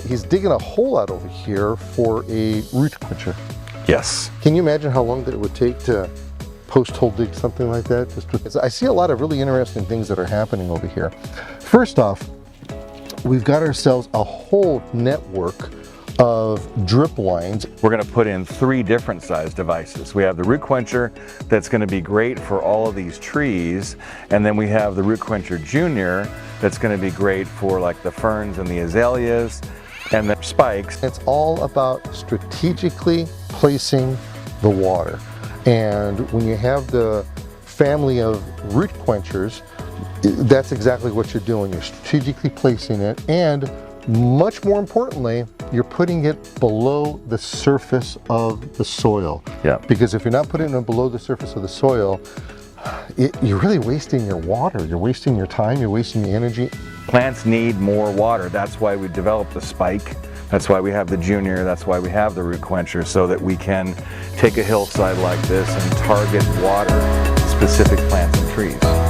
he's digging a hole out over here for a root quencher. Yes. Can you imagine how long that it would take to post-hole dig something like that? I see a lot of really interesting things that are happening over here. First off, we've got ourselves a whole network of drip lines. We're going to put in 3 different size devices. We have the Root Quencher that's going to be great for all of these trees, and then we have the Root Quencher Junior that's going to be great for like the ferns and the azaleas and the spikes. It's all about strategically placing the water. And when you have the family of root quenchers, that's exactly what you're doing. You're strategically placing it, and much more importantly, you're putting it below the surface of the soil. Yeah. Because if you're not putting it below the surface of the soil, you're really wasting your water. You're wasting your time. You're wasting the energy. Plants need more water. That's why we developed the spike. That's why we have the junior. That's why we have the root quencher, so that we can take a hillside like this and target water specific plants and trees.